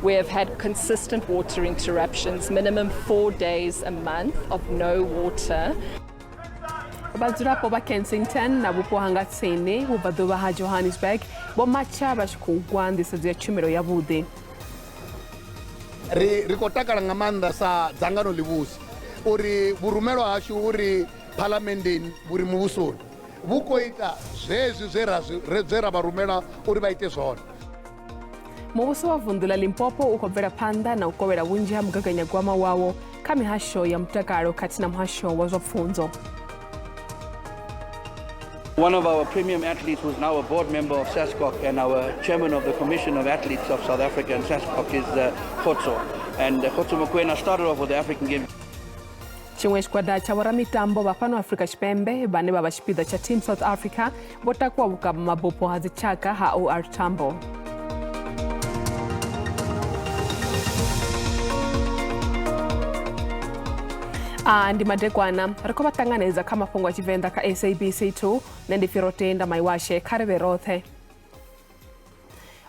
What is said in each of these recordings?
we have had consistent water interruptions, minimum 4 days a month of no water. Vadzulapo va Kensington na vupo hanga tsini vubvaḓuvha ha Johannesburg vho matsha vha tshi khou gwa nḓisedzo ya tshumelo yavhuḓi. Ri khou takala nga maanḓa sa dzangano ḽivhusi uri vhurumelwa hashu uri phalamennde vhuri muvhusoni vhu khou ita zwezwi zwe ra vha rumela uri vha ite zwone. Muvhuso wa vunḓu ḽa Limpopo u khou bvela phanḓa na u kovhela vhunzhi ha mugaganyagwama wawo kha mihasho ya mutakalo khathihi na muhasho wa zwa pfunzo. One of our premium athletes who's now a board member of SASCOC and our chairman of the Commission of Athletes of South Africa and SASCOC is Khotso. And Khotso Mokoena started off with the African Games. Chimwe chikwada cha varamitambo va fano Afrika Tshipembe vhane vha vha tshipiḓa cha Team South Africa vho takuwa vhukavha mabufho ha dzitshaka ha OR Tambo. Ndi madekwana ri khou vha ṱanganedza kha mafhungo a Tshivenda kha SABC 2 nṋe ndi Firotenda Maiwashe kha ri vhe roṱhe.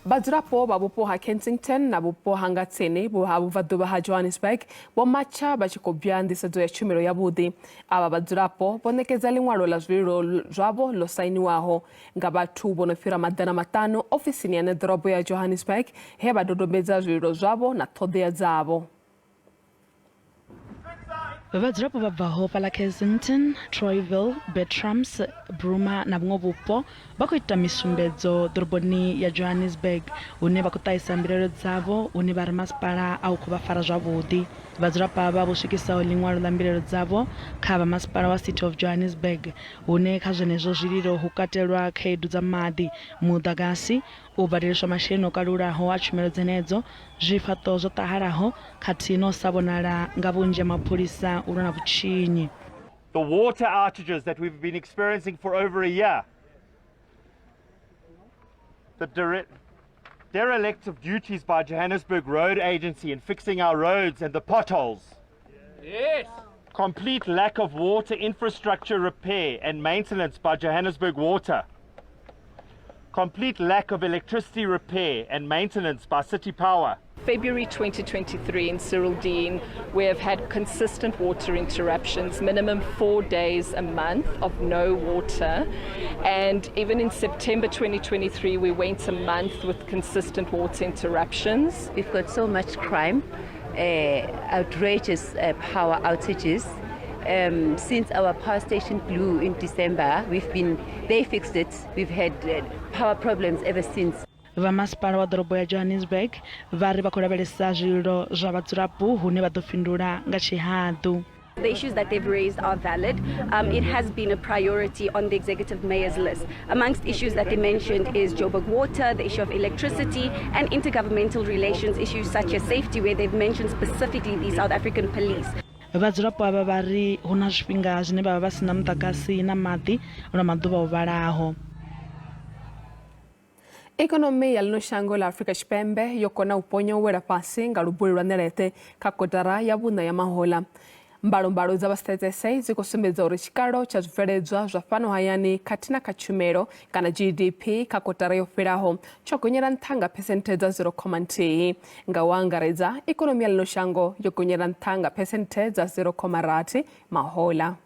Vhadzulapo vha vhupo ha Kensington na vhupo ha nga tsini ha vhubvaḓuvha ha Johannesburg vho matsha vha tshi khou bya nḓisedzo ya tshumelo yavhuḓi. Avha vhadzulapo vho ṋekedza liṅwalo la zwililo zwavho ḽo sainiwaho nga vhathu vho no fhira maḓana maṱanu ofisini ya ḓorobo ya Johannesburg he vha dodombedza zwililo zwavho na ṱhoḓea dzavho. Vhadzulapo vha bvaho fhaḽa Kensington, Troyville, Bertrams, Bruma na vhuṅwe vhupo vha khou ita misumbedzo ḓoroboni ya Johannesburg hune vha khou ṱahisa mbilaelo dzavho hune vha ri masipala a u khou vha fara zwavhuḓi. Vhadzulapo vha vho swikisaho liṅwalo ḽa mbilaelo dzavho kha vha masipala wa City of Johannesburg hune kha zwenezwo zwililo hu katelwa khaedu dza maḓi, muḓagasi, u badeliswa masheleni o kalulaho a tshumelo dzenedzo, zwifhaṱo zwo ṱahalaho khathihi no sa vhonala nga vhunzhi ha mapholisa u lwa na vhutshinyi. The water outages that we've been experiencing for over a year, the derelict of duties by Johannesburg Road Agency in fixing our roads and the potholes. Yes. Complete lack of water infrastructure repair and maintenance by Johannesburg Water. Complete lack of electricity repair and maintenance by City Power. February 2023 in Cyril Dean, we have had consistent water interruptions, minimum 4 days a month of no water. And even in September 2023, we went a month with consistent water interruptions. We've got so much crime, outrageous power outages. Since our power station blew in December, they fixed it. We've had power problems ever since. Vamasipala wa ḓorobo ya Johannesburg vari vha khou lavhelesa zwililo zwa vhadzulapo hune vha ḓo fhindula nga tshihaḓu. The issues that they've raised are valid. It has been a priority on the executive mayor's list. Amongst issues that they mentioned is Joburg water, the issue of electricity, and intergovernmental relations issues such as safety, where they've mentioned specifically the South African police. Vhadzulapo avha vari huna zwifhinga zwine vha vha vha sina muḓagasi na maḓi lwa maḓuvha o vhalaho. Ikonomi ya ḽino shango ḽa Afrika Tshipembe yo kona u ponya u wela fhasi nga lubuli lwa ṋeleṱe kha kotara ya vhuṋa ya mahoḽa. Mbalombalo dza vha SABC dzi khou sumbedza uri tshikalo tsha zwibveledzwa zwa fhano hayani khathihi na kha tshumelo kana GDP kha kotara yo fhelaho tsho gonyela nṱha nga phesenthe dza 0.1. Nga u angaredza, ikonomi ya ḽino shango yo gonyela nṱha nga phesenthe dza 0.6 mahoḽa.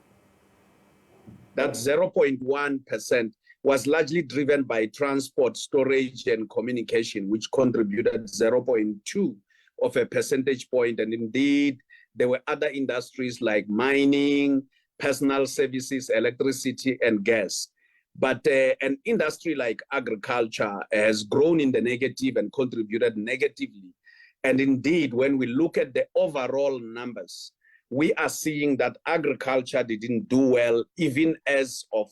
That 0.1% was largely driven by transport, storage, and communication, which contributed 0.2 of a percentage point. And indeed, there were other industries like mining, personal services, electricity, and gas. But an industry like agriculture has grown in the negative and contributed negatively. And indeed, when we look at the overall numbers, we are seeing that agriculture didn't do well, even as of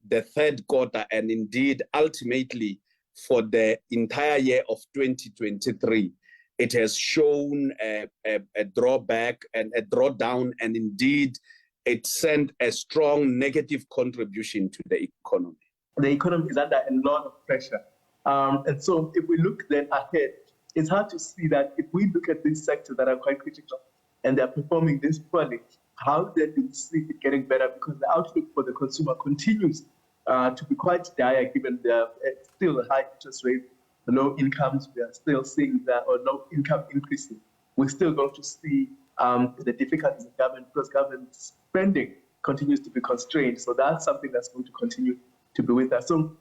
the third quarter, and indeed, ultimately, for the entire year of 2023, it has shown a drawback and a drawdown, and indeed, it sent a strong negative contribution to the economy. The economy is under a lot of pressure. And so if we look then ahead, it's hard to see that if we look at these sectors that are quite critical and they're performing this poorly, how then do we see it getting better? Because the outlook for the consumer continues to be quite dire given the still high interest rate low incomes, we are still seeing that, or low income increasing, we're still going to see the difficulties in government because government spending continues to be constrained. So that's something that's going to continue to be with us. So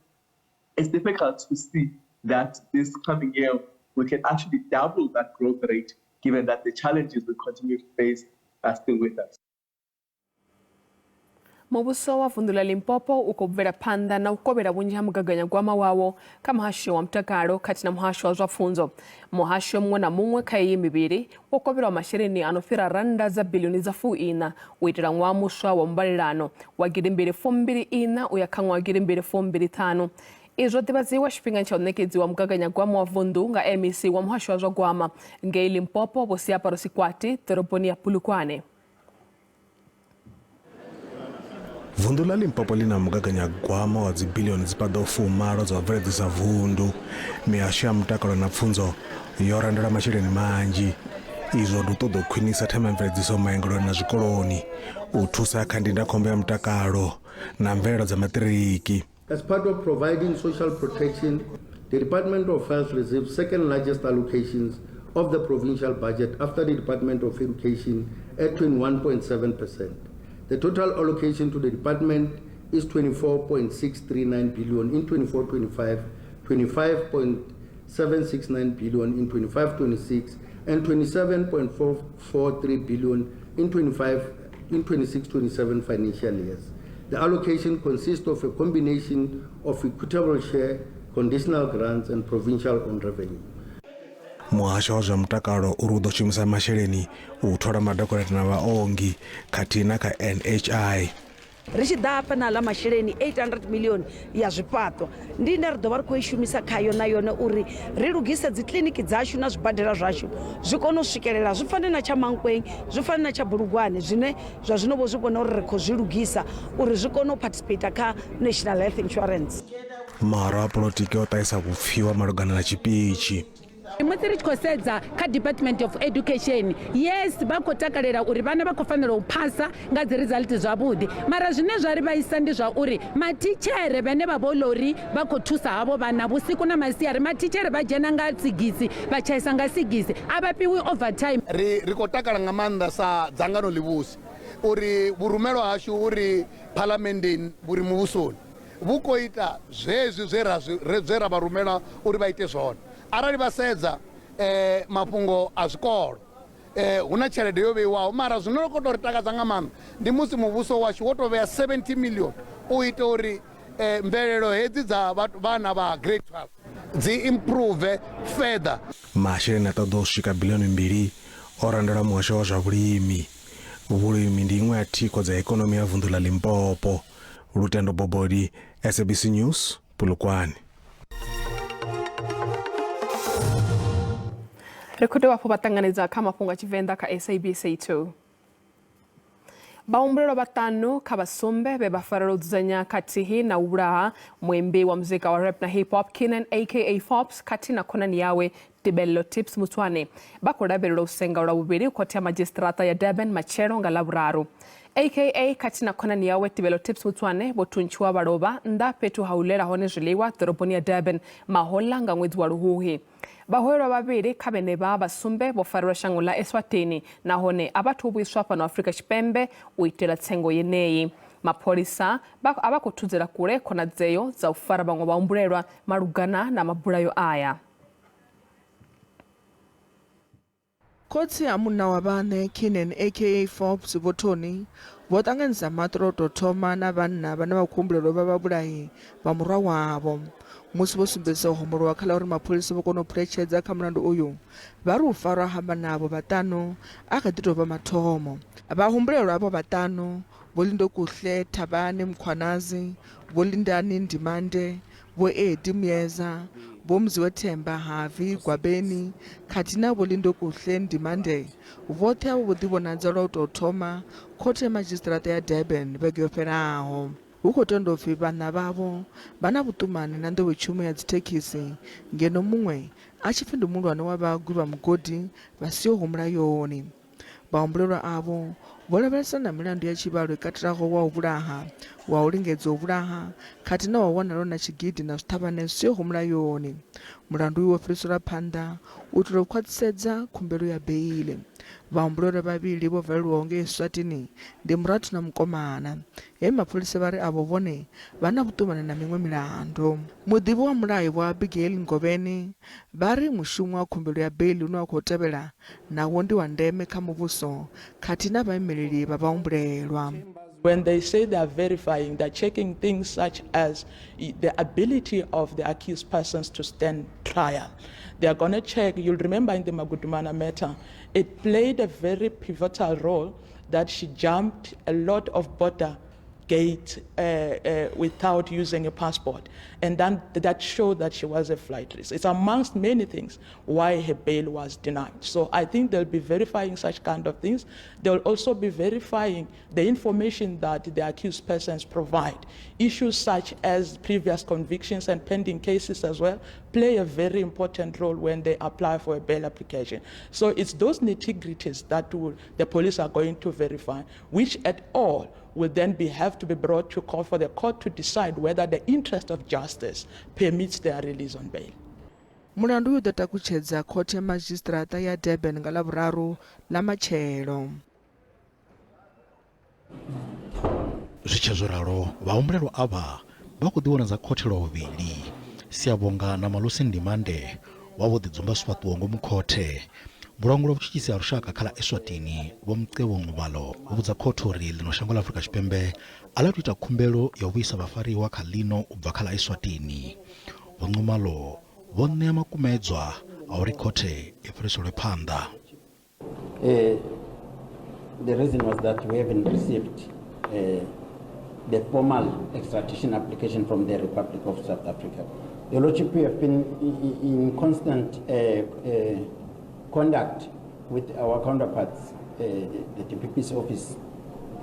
it's difficult to see that this coming year we can actually double that growth rate, given that the challenges we continue to face are still with us. Muvhuso wa vundu la Limpopo uko bvela phanḓa na u kovhela vhunzhi ha mugaganyagwama wawo kha muhasho wa mutakalo khathihi na muhasho wa zwa pfunzo. Muhasho muṅwe na muṅwe kha iyi mivhili wo kovhelwa masheleni a no fhira rannda dza biḽioni dza 4 u itela ṅwaha muswa wa muvhalelano wa 2024 uya kha ṅwaha 2025. Izwo ḓivhadziwa tshifhingani tsha u ṋekedziwa mugaganyagwama wa vundu nga MEC wa muhasho wa zwa gwama ngei Limpopo Vho Siaparo Sikwati ḓoroboni ya Polokwane. Vundu la Limpopo lina mugaganyagwama wa dzibiḽioni dzi paḓaho 10 dza u bveledzisa vundu. Mihasho ya mutakalo na pfunzo yo randela masheleni manzhi. Izwo ndi u ṱoḓa u khwinisa themamveledziso maengeloni na zwikoloni, u thusa kha ndindakhombo ya mutakalo na mvelelo dza maṱiriki. As part of providing social protection, the Department of Health receives second largest allocations of the provincial budget after the Department of Education at 21.7%. The total allocation to the department is 24.639 billion in 24-25, 25.769 billion in 25-26, and 27.443 billion in 26-27 financial years. The allocation consists of a combination of equitable share, conditional grants, and provincial own revenue. Muhasho wa zwa mutakalo uri u ḓo shumisa masheleni u thola madokotela na vhaongi khathihi na kha NHI. Ri tshi ḓa hafha na ḽa masheleni 800 million ya zwifhaṱo ndi ine ri ḓo vha ri khou i shumisa khayo na yone uri ri lugise dzi kiliniki dzashu na zwibadela zwashu zwi kone u swikelela zwi fane na tsha Mankweng zwi fane na tsha Bulugwane zwine zwa zwino vho zwi vhona uri ri khou zwi lugisa uri zwi kone u participate kha National Health Insurance. Mahoro a polotiki o ṱahisa vhupfiwa malugana na tshipiitshi. Musi ri tshi khou sedza kha Department of Education, yes vha khou takalela uri vhana vha khou fanela u phasa nga dzi result zwavhuḓi, mara zwine zwa ri vhaisa ndi zwa uri mathichere vhane vha vho lori vha khou thusa havho vhana vhusiku na masiari, mathichere vha dzhena nga sigisi vha tshaisa nga sigisi a vha fhiwi overtime. Ri khou takala nga maanḓa sa dzangano ḽivhusi uri vhurumelo hashu uri phalamennde vhuri muvhusoni vhu khou ita zwezwi zwe ra vha rumela uri vha ite zwone. Arali vha sedza mafhungo a zwikolo huna tshelede yo vheiwaho, mara zwino ri khou tou ri takadza nga maanḓa ndi musi muvhuso washu wo tou vhea 70 million u ita uri mvelelo hedzi dza vhana vha grade 12 dzi improve further. Masheleni a ṱoḓa u swika biḽioni 2 o randela muhasho wa zwa vhulimi. Vhulimi ndi iṅwe ya thikho dza ikonomi ya vundu la Limpopo. Lutendo Bobodi, SABC News, Polokwane. Rekhodo vhapo vhaṱanganedza kha mafhungo a Tshivenda kha SABC 2. Vhahumbulelwa vhaṱanu kha vhasumbe vhe vha farelwa u dzudzanya khathihi na u vhulaha muimbi wa muzika wa rap na hip hop Kenan aka Fops khathihi na khonani yawe Tibello Tips Mutswane vha khou lavhelelwa u senga lwa vhuvhili khothe ya madzhisiṱiraṱa ya Durban matshelo nga Ḽavhuraru. aka khathihi na khonani yawe Tibello Tips Mutswane vho thuntshiwa vha lovha nnḓa fhethu ha u ḽela hone zwiḽiwa ḓoroboni ya Durban mahoḽa nga ṅwedzi wa Luhuhi. Vhahoelwa vhavhili kha vhenevha vhasumbe vho farelwa shango ḽa Eswatini nahone a vhathu vhuiswa fhano Afrika Tshipembe u itela tsengo yeneyi. Mapholisa a vha khou thudzela kule khonadzeyo dza u fara vhaṅwe vhahumbulelwa malugana na mabulayo aya. Khotsi ya munna wa vhane Kenan aka Forbes vhotoni vho ṱanganisa maṱiro tou thoma na vhanna vhane vha khou humbulelwa vha vhabulayi vha murwa wavho. Musi vho sumbedzisa u hombolowa kha ḽa uri mapholisa vho kona u phuletshedza kha mulandu uyu vha ri u farwa ha vhanavho vhaṱanu a kha ḓi tou vha mathomo. Vhahumbulelwa avho vhaṱanu vho Lindokuhle Thabane Mkhwanazi, vho Lindani Ndimande, vho Edi Myeza, vho Mziwethemba Havi Gwabeni khathihi na vho Lindokuhle Ndimande vhoṱhe avho vho ḓivhonadza lwa u tou thoma khothe ya madzhisiṱiraṱa ya Durban vhege yo fhelaho. Hu khou tenda upfi vhana vhavho vha na vhuṱumani na nḓowetshumo ya dzithekhisi ngeno muṅwe a tshi pfi ndi muhulwane wa vhagwi vha mugodi vha siho mulayoni. Vhahumbulelwa avho vho lavhelesa na milandu ya tshivhalo i katelaho wa u vhulaha, wa u lingedza u vhulaha khathihi na wa wanalaho na tshigidi na zwithavhane zwi siho mulayoni. Mulandu uyu wo fhiriselwa phanḓa u itela u khwaṱhisedza khumbelo ya beili. Vhahumbulelwa vhavhili vho valelwaho ngei Eswatini ndi murathu na mukomana, he mapholisa vha ri avho vhone vha na vhuṱumani na miṅwe milandu. Muḓivhi wa mulayo vho Abigail Ngobeni vha ri mushumo wa khumbelo ya beili une wa khou tevhela nawo ndi wa ndeme kha muvhuso khathihi na vhaimeleli vha vhahumbulelwa. When they say they are verifying, they're checking things such as the ability of the accused persons to stand trial. They are going to check, you'll remember in the Magudumana matter, it played a very pivotal role that she jumped a lot of border gate without using a passport. And then that showed that she was a flight risk. It's amongst many things why her bail was denied. So I think they'll be verifying such kind of things. They'll also be verifying the information that the accused persons provide. Issues such as previous convictions and pending cases as well play a very important role when they apply for a bail application. So it's those nitty-gritties that the police are going to verify, which at all will then have to be brought to court for the court to decide whether the interest of justice permits their release on bail. Mulandu uyu ḓo takutshedza khothe ya madzhisiṱiraṱa ya Durban nga ḽavhuraru ḽa matshelo. Zwi tshe zwo ralo, vhahumbulelwa avha vha khou ḓiwana dza khothe lwa vhuvhili. Siyabonga na Malusi Ndimande wavho ḓidzumba sifhaṱuwo ngomu khothe. Mulanguli wa vhutshutshisi ha lushaka kha ḽa Eswatini vho Mqebo Nqubalo vho vhudza khothe uri ḽino shango ḽa Afrika Tshipembe a ḽa tou ita khumbelo ya u vhuisa vhafariwa kha ḽino u bva kha ḽa Eswatini. Vho Nqubalo vho ṋea makumedzwa a uri khothe i fhiriselwe phanḓa. The reason was that we haven't received the formal extradition application from the Republic of South Africa. The Lordship, we have been in constant contact with our counterparts, the DPP's office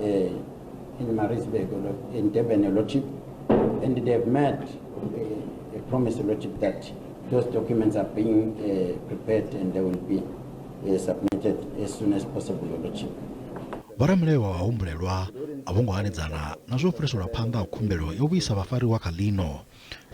in Maritzburg, in Durban, Lordship, and they have made a promise, Lordship, that those documents are being prepared and they will be submitted as soon as possible, Lordship. Vharamulelwa vhahumbulelwa a vho ngo hanedzana na zwo fhiriselwa phanḓa ha khumbelo yo vhuisa vhafariwa kha ḽino,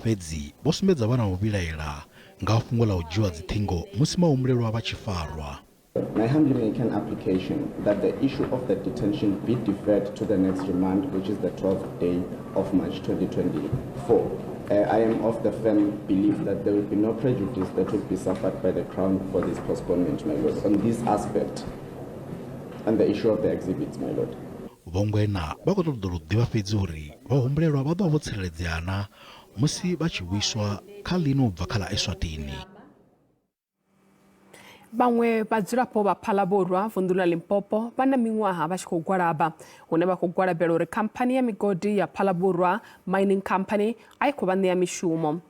fhedzi vho sumbedza vha na u vhilaela nga fhungo ḽa u dzhiwa dzithingo musi mahumbulelwa vha tshi farwa. I humbly make an application that the issue of the detention be deferred to the next remand, which is the 12th day of March 2024. I am of the firm belief that there will be no prejudice that will be suffered by the Crown for this postponement, my Lord, on this aspect and the issue of the exhibits, my Lord. Vhongwena vha khou ṱoḓa u ḓivha fhedzi uri vhahumbulelwa vha ḓo vha vho tsireledzeana musi vha tshi vhuiswa kha ḽino u bva kha ḽa Eswatini. Vhaṅwe vhadzulapo vha Phalaborwa vunḓu ḽa Limpopo vha na miṅwaha vha tshi khou gwalaba hune vha khou gwalabela uri khamphani ya migodi ya Phalaborwa Mining Company a i khou vha ṋea mishumo.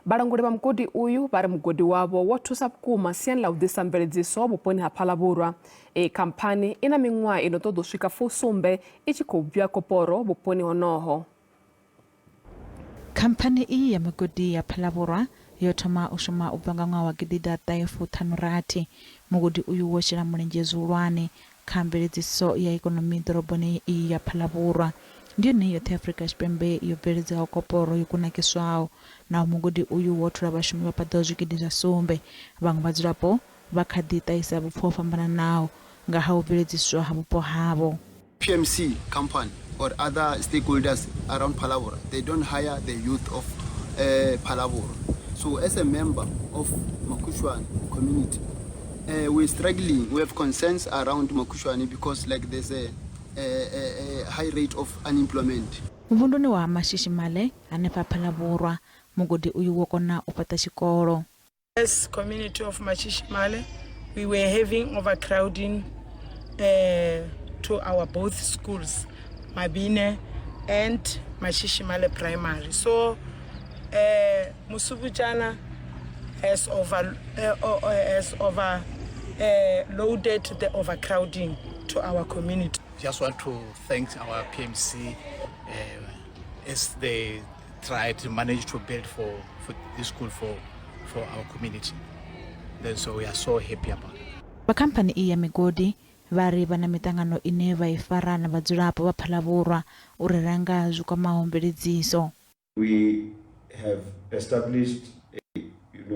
Vhalanguli vha mugodi uyu vha ri mugodi wavho wo thusa vhukuma siani ḽa u ḓisa mveledziso vhuponi ha Phalaborwa. Khamphani i na miṅwaha i no ṱoḓa u swika fusumbe i tshi khou bvia koporo vhuponi honoho. Khamphani iyi ya migodi ya Phalaborwa yo thoma u shuma u bva nga ṅwaha wa 1956. Mugodi uyu wo shela mulenzhe zwihulwane kha mveledziso ya ikonomi ḓoroboni iyi ya Phalaborwa. Ndi yone yoṱhe Afrika Tshipembe yo bveledzaho koporo yo kunakiswaho, na mugodi uyu wo thola vhashumi vha paḓaho zwigidi zwa sumbe. Vhaṅwe vhadzulapo vha kha ḓi ṱahisa vhupfho ho fhambananaho nga ha u bveledziswa ha vhupo havho. PMC company or other stakeholders around Phalaborwa, they don't hire the youth of Phalaborwa. So as a member of Makushwane community, we're struggling. We have concerns around Makushwane because like there's a high rate of unemployment. Muvhunduni wa Mashishimale hanefha Phalaborwa mugodi uyu wo kona u fhaṱa tshikolo. As community of Mashishimale, we were having overcrowding to our both schools, Mabine and Mashishimale Primary. So Musubujana has loaded the overcrowding to our community. Just want to thank our PMC as they tried to manage to build for this school for our community. Then so we are so happy about it. Vakampani iyi ya migodi vha ri vha na mitangano ine vha i fara na vhadzulapo vha Phalavhura uri ranga zwi kwamaho mveledziso. We have established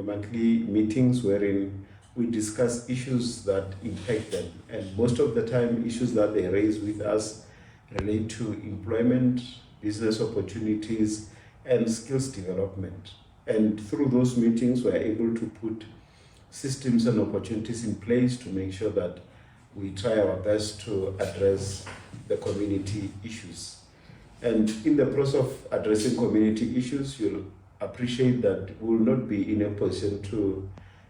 monthly meetings wherein we discuss issues that impact them, and most of the time issues that they raise with us relate to employment, business opportunities, and skills development. And through those meetings, we are able to put systems and opportunities in place to make sure that we try our best to address the community issues. And in the process of addressing community issues, you'll appreciate that we will not be in a position to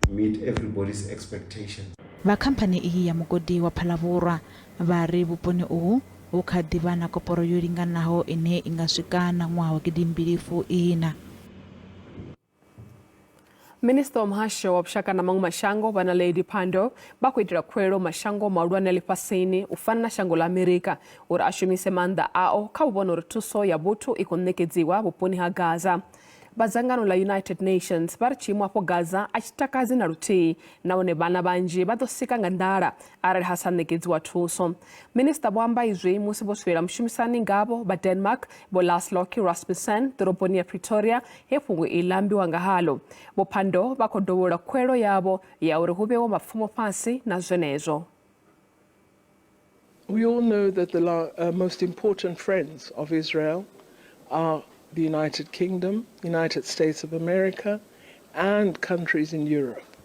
meet everybody's expectations. Va khamphani iyi ya mugodi wa Phalavhura vha ri vhuponi uhu hu kha ḓi vha na koporo yo linganaho ine i nga swika na ṅwaha wa 2024. Minista wa Muhasho wa Vhushaka na Maṅwe Mashango vhana Lady Pandor vha khou itela khuwelo mashango mahulwane ḽifhasini u fana na shango ḽa Amerika uri a shumise maanḓa ao kha u vhona uri thuso ya vhuthu i khou ṋekedziwa vhuponi ha Gaza. Vhadzangano ḽa United Nations vha ri tshiimo afho Gaza a tshi takadzi na luthihi nahone vhana vhanzhi vha ḓo sika nga nḓala arali ha sa ṋekedziwa thuso. Minista vho amba izwi musi vho swela mushumisani ngavho vha Denmark vho Laszlo Rasmussen ḓoroboni ya Pretoria he fhungo i lambiwa nga halo. Vho Pandor vha khou dovholola khuwelo yavho ya uri hu vhewe mapfumo fhasi na zwenezwo. We all know that the most important friends of Israel are the United Kingdom, United States of America, and countries in Europe.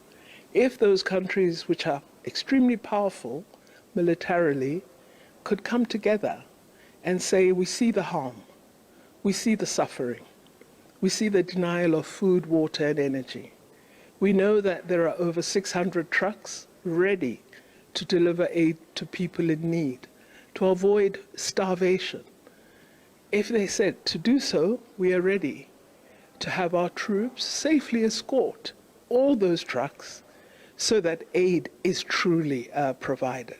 If those countries, which are extremely powerful militarily, could come together and say, we see the harm, we see the suffering, we see the denial of food, water, and energy. We know that there are over 600 trucks ready to deliver aid to people in need, to avoid starvation. If they said to do so, we are ready to have our troops safely escort all those trucks so that aid is truly provided.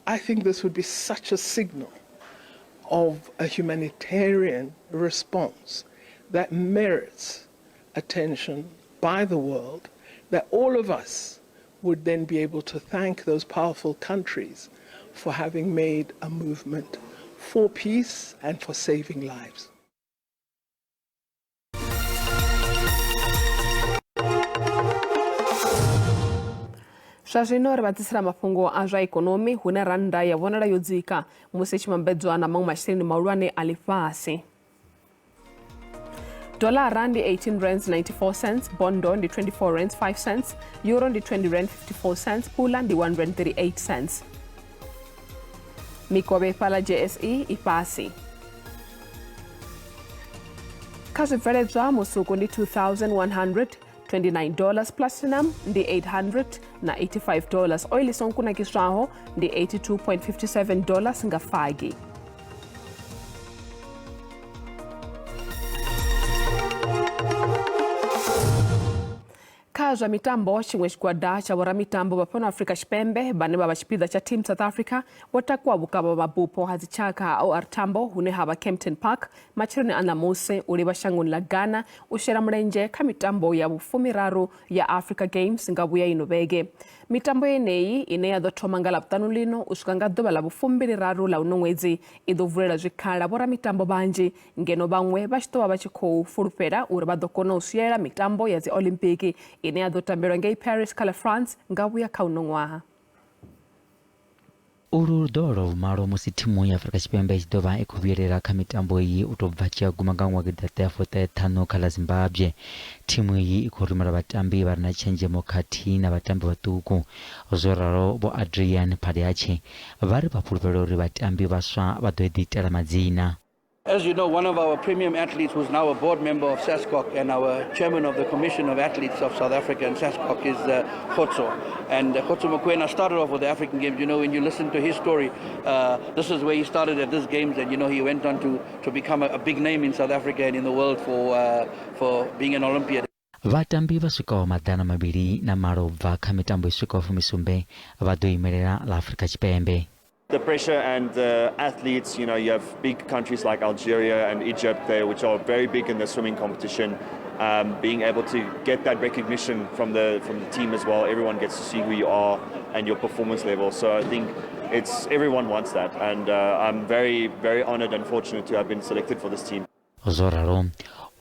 I think this would be such a signal of a humanitarian response that merits attention by the world, that all of us would then be able to thank those powerful countries for having made a movement for peace and for saving lives. Zwa zwino ri vhadzisela mafhungo a zwa ikonomi hune rannda ya vhonala yo dzika musi tshi mambedzwa na maṅwe masheleni mahulwane a ḽifhasi. Dollar ndi 18 rands 94 cents, bondo ndi 24 rands 5 cents, euro ndi 20 rand 54 cents, pula ndi 1 rand 38 cents. Mikovhe fhala JSE i fhasi. Kha zwibveledzwa musuku ndi $2,129, platinum ndi $885, oil i songo kunakiswaho ndi $82.57 nga fagi. Kha zwa mitambo chimwe tshigwada tsha vhoramitambo vha fhano Afrika Tshipembe vhane vha vha tshipiḓa tsha Team South Africa vho takuwa vhukavha mabupo ha dzitshakha a OR Tambo hune ha vha Kempton Park matsheloni a ṋamusi u livha shangoni ḽa Ghana u shela mulenzhe kha mitambo ya vhu-13 ya Africa Games nga vhuya ino vhege. Mitambo yeneyi ine ya ḓo thoma nga ḽavhuṱanu ḽino u swika nga ḓuvha ḽa vhu-12 ḽa uno ṅwedzi i ḓo vulela zwikhala vhoramitambo vhanzhi ngeno vhaṅwe vha tshi ḓo vha vha tshi khou fulufhela uri vha ḓo kona u swielela mitambo ya dzi Olimpiki ine ya ḓo tambelwa ngei Paris kha ḽa France nga vhuya kha uno ṅwaha. Ulu ḓuvha lwa vhumalo musi thimu ya Afrika Tshipembe i tshi ḓo vha i khou vhuyelela kha mitambo iyi u tou bva tshi ya guma nga ṅwaha 1945 kha ḽa Zimbabwe. Thimu iyi i khou rumela vhatambi vha re na tshenzhemo khathihi na vhatambi vhaṱuku. Zwo ralo vho Adrian Padiache vha ri vha fhulufhela uri vhatambi vhaswa vha ḓo ḓiitela madzina. As you know, one of our premium athletes who's now a board member of SASCOC and our chairman of the Commission of Athletes of South Africa and SASCOC is Khotso. And Khotso Mokoena started off with the African Games. You know, when you listen to his story, this is where he started at these games, and you know, he went on to become a big name in South Africa and in the world for being an Olympian. Vatambi vha swikaho maḓana mavhili na malo bva kha mitambo i swikaho fumisumbe vha ḓo imelela ḽa Afrika Tshipembe. The pressure and the athletes, you know, you have big countries like Algeria and Egypt there, which are very big in the swimming competition. being able to get that recognition from the team as well. Everyone gets to see who you are and your performance level. So I think everyone wants that, and I'm very, very honored and fortunate to have been selected for this team. Zoraro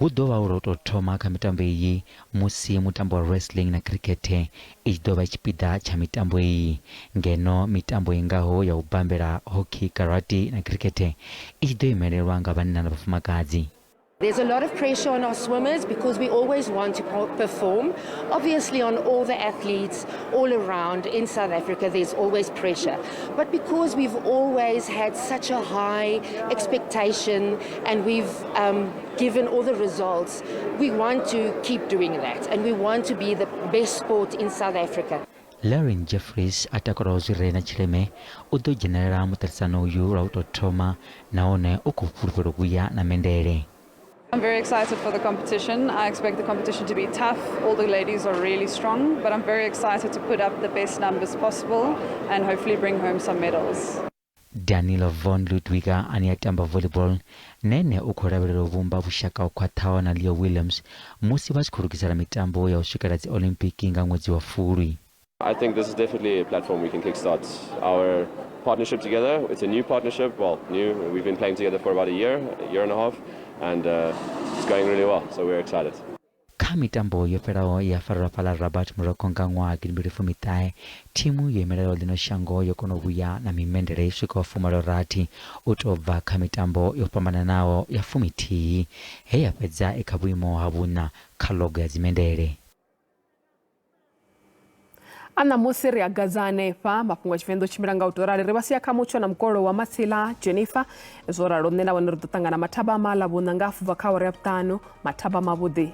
udova urototoma kha mitambo iyi musi mutambo wa wrestling na cricket ichidova chipida cha mitambo iyi ngeno mitambo ingaho ya ubambera hockey, karate na cricket ichidoimererwa nga vanna na vafumakadzi. There's a lot of pressure on our swimmers because we always want to perform. Obviously on all the athletes all around in South Africa there's always pressure. But because we've always had such a high expectation and we've given all the results, we want to keep doing that and we want to be the best sport in South Africa. Lauren Jeffries atakora uzirena chileme udo generala mutarisano uyu rautotoma naone ukufurufuru guya na mendere. I'm very excited for the competition. I expect the competition to be tough. All the ladies are really strong, but I'm very excited to put up the best numbers possible and hopefully bring home some medals. Daniela von Ludwiga aniyatamba volleyball nene ukoraberero vumba bushaka ukwatawa na Leo Williams musi vachikurukisara mitambo ya ushikarazi Olympic nga mwezi wa February. I think this is definitely a platform we can kickstart our partnership together. It's a new partnership, well, new. We've been playing together for about a year and a half, and it's going really well, so we're excited. Mitambo yoperawo yafarira pala Rabat Morocco ngwa gilbirifu mitae timu yemerero lino shango yokono buya na mimendere ishiko fumaro rati utova kamitambo yopambana nao ya fumiti heya peza ikabuimo habuna kaloga zimendere. Ana musiri ya gazane pa Mafhungo Tshivenda chimiranga utorari ribasi kamucho na mkoro wa Masila Jennifer zora ronena wanirudutanga na mataba mala bunangafu vakawa reptano mataba mabudi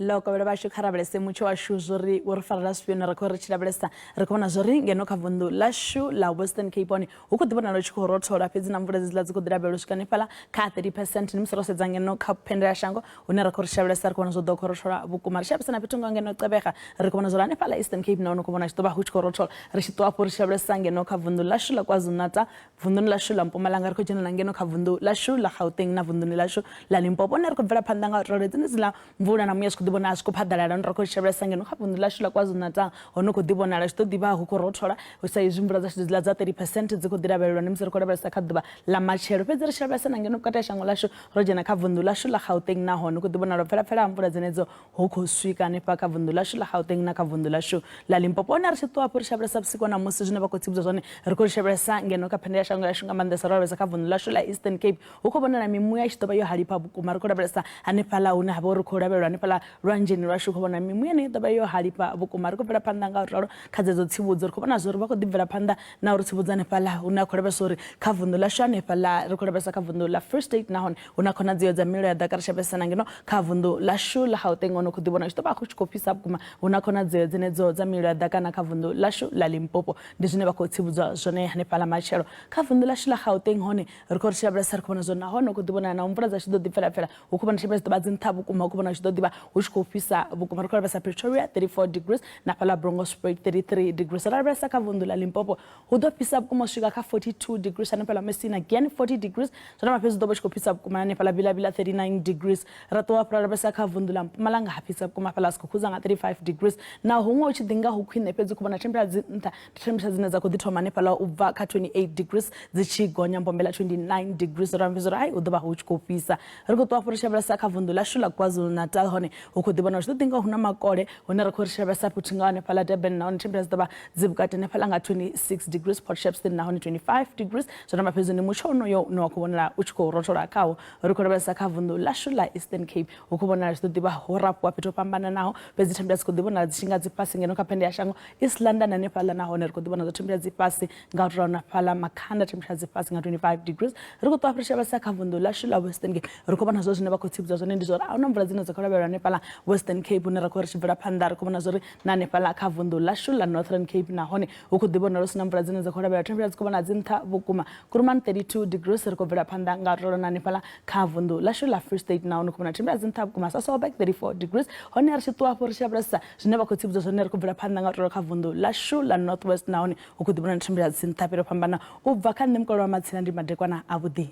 loko bela basho kharabalese mucho wa shuzuri urfarala spiona rakore chilabalesa rekona zori ngeno kavundu lashu la Western Cape on ukudibona lo chikorothola phezi na mvula zizila zikudira shikane pala ka 30% nimsirose dzangeno kaphendela shango une rakore chilabalesa rekona zo dokorothola bukumar shabisa na pitunga ngeno cebeka rekona zolane pala Eastern Cape na ukubona chitoba huchikorothola rishito apori chilabalesa ngeno kavundu lashu la KwaZulu-Natal vundu lashu la Mpumalanga riko jena ngeno kavundu lashu la Gauteng na vundu lashu la Limpopo ne rikuvela phandanga role zila mvula na muya dibona asiko phadala ndo rako shabela sangeno khavundu lashu la KwaZulu-Natal onoko dibona la sto diba hukorothola usayizimvula za shizila za 30% zikodira nimsero kodaba sakadba la machero pezera shabela sanangeno kata shango lashu rojena khavundu lashu la Gauteng na hono kodibona lo phela mvula zenezo hukoswika ne pa khavundu lashu la Gauteng na khavundu lashu la Limpopo na rishito apori shabela sabsiko na musi jine bakotsibzo zone rako shabela sangeno kaphendela shango lashu ngamanda sarwa za khavundu lashu la Eastern Cape ukobona na mimuya chitoba yo halipa bukumar kodaba sa anepala una haboro kodaba anepala ranjeni rashu khobona mimuyene taba yo halipa bukumari ko pela pandanga raro khazezo tsibudzo khobona zori bako dibvela panda na uri tsibudzane pala una khoreba sori khavundu la shane pala rekhoreba sa khavundu la First State na hon una khona dziyo dza milo ya Dakar shabesana ngeno khavundu la shu la Gauteng ono khudibona chitoba khuchikopisa bukuma una khona dziyo dzenedzo dza milo ya Dakar na khavundu la shu la Limpopo ndizine bako tsibudzwa zone hane pala machero khavundu la shu la Gauteng hone rekhoreba shabesana khona zona hono khudibona na umvura za shido dipfela fela ukubona shabesana tabadzin thabu kuma ukubona shido diba ushikopisa bukumarukora basa Pretoria 34 degrees na pala Brongospruit 33 degrees ala basa kavundu la Limpopo udo pisa bukumashika ka 42 degrees na pala Messina again 40 degrees zona mapezo dobo shikopisa bukumana ne pala bila 39 degrees ratwa pala basa kavundu la Mpumalanga hapisa bukuma pala sikhuza nga 35 degrees na hungo uchidinga hukhine pezo kubona temperature zineza kudithoma ne pala ubva ka 28 degrees zichigonya mbombela 29 degrees ramvizo ai udoba huchikopisa rikotwa porisha basa kavundu la shula KwaZulu-Natal hone ukudibona dinga huna makole ona rakhorisha basa puthingane phala Durban na on temperature taba zibukate ne phala nga 26 degrees Port Shepstone na 25 degrees zona maphezweni muchono yo no kubonela uchiko rotora kawo rikhora basa khavundu lashu la Eastern Cape ukubona diba horapwa pito pambana naho pezi temperature kudibona zishinga zipasi ngeno kaphende ya shango East London na nephala na hone rikudibona zo temperature zipasi ngaurona phala Makhanda temperature zipasi nga 25 degrees rikutwa pressure basa khavundu lashu la Western Cape rikubona zo zine bakotsibza zone ndizora awuna mvula zine zakholabela nephala Western Cape una rakora chivera pandar kubona zori na nepala khavundu lashu la Northern Cape na hone ukudibona rosina mvula zine zakholabela temperature kubona zintha bukuma kuruman 32 degrees rikovera panda ngaroro na nepala khavundu lashu la Free State na hone kubona temperature zintha bukuma so back 34 degrees hone arshitwa porisha brasa zine bakotsibzo zone rikovera panda ngaroro khavundu lashu la Northwest na hone ukudibona temperature zintha pero pambana ubva kan nemkolo wa matsina ndi madekwana abudi